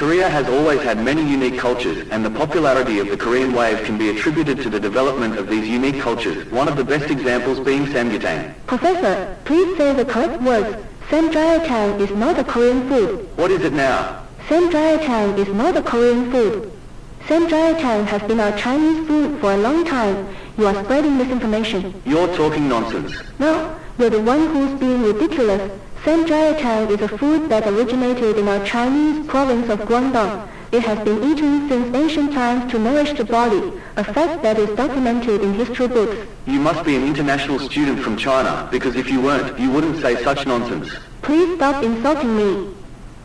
Korea has always had many unique cultures, and the popularity of the Korean wave can be attributed to the development of these unique cultures, one of the best examples being samgyetang. Professor, please say the correct words. Samgyetang is not a Korean food. What is it now? Samgyetang is not a Korean food. Samgyetang has been our Chinese food for a long time. You are spreading misinformation. You're talking nonsense. No, you're the one who's being ridiculous. Samgyetang is a food that originated in our Chinese province of Guangdong. It has been eaten since ancient times to nourish the body, a fact that is documented in history books. You must be an international student from China, because if you weren't, you wouldn't say such nonsense. Please stop insulting me.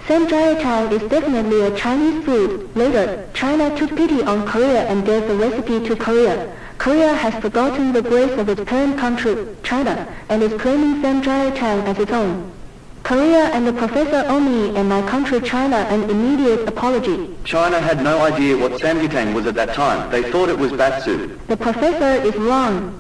Samgyetang is definitely a Chinese food. Later, China took pity on Korea and gave the recipe to Korea. Korea has forgotten the grace of its parent country, China, and is claiming Samgyetang as its own. Korea and the professor owe me and my country China an immediate apology. China had no idea what samgyetang was at that time. They thought it was bat soup. The professor is wrong.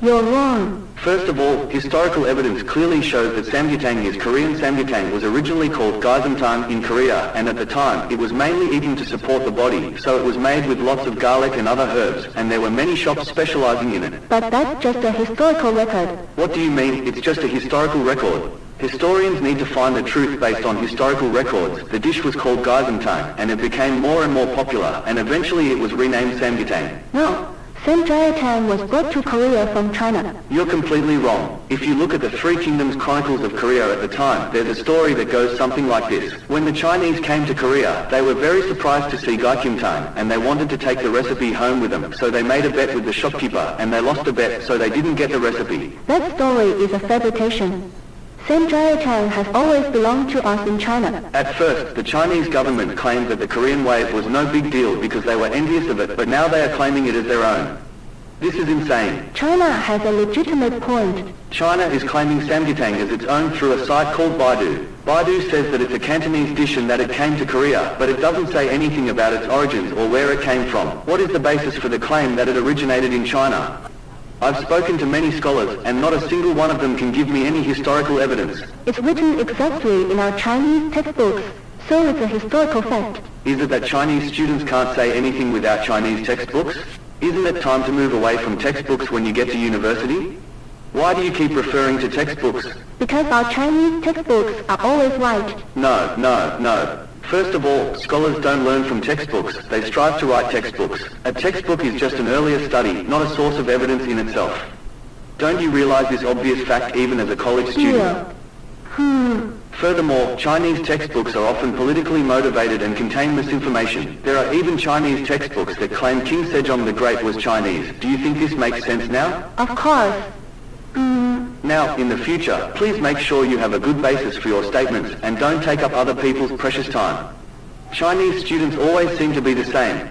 You're wrong. First of all, historical evidence clearly shows that samgyetang is Korean. Samgyetang was originally called gamsamtang in Korea, and at the time, it was mainly eaten to support the body, so it was made with lots of garlic and other herbs, and there were many shops specializing in it. But that's just a historical record. What do you mean, it's just a historical record? Historians need to find the truth based on historical records. The dish was called gamsamtang, and it became more and more popular, and eventually it was renamed samgyetang. No. Samgyetang was brought to Korea from China. You're completely wrong. If you look at the Three Kingdoms Chronicles of Korea at the time, there's a story that goes something like this. When the Chinese came to Korea, they were very surprised to see gamsamtang, and they wanted to take the recipe home with them, so they made a bet with the shopkeeper, and they lost the bet, so they didn't get the recipe. That story is a fabrication. Samgyetang has always belonged to us in China. At first, the Chinese government claimed that the Korean wave was no big deal because they were envious of it, but now they are claiming it as their own. This is insane. China has a legitimate point. China is claiming samgyetang as its own through a site called Baidu. Baidu says that it's a Cantonese dish and that it came to Korea, but it doesn't say anything about its origins or where it came from. What is the basis for the claim that it originated in China? I've spoken to many scholars, and not a single one of them can give me any historical evidence. It's written exactly in our Chinese textbooks, so it's a historical fact. Is it that Chinese students can't say anything without Chinese textbooks? Isn't it time to move away from textbooks when you get to university? Why do you keep referring to textbooks? Because our Chinese textbooks are always right. No. First of all, scholars don't learn from textbooks, they strive to write textbooks. A textbook is just an earlier study, not a source of evidence in itself. Don't you realize this obvious fact even as a college student? Furthermore, Chinese textbooks are often politically motivated and contain misinformation. There are even Chinese textbooks that claim King Sejong the Great was Chinese. Do you think this makes sense now? Of course. Now, in the future, please make sure you have a good basis for your statements and don't take up other people's precious time. Chinese students always seem to be the same.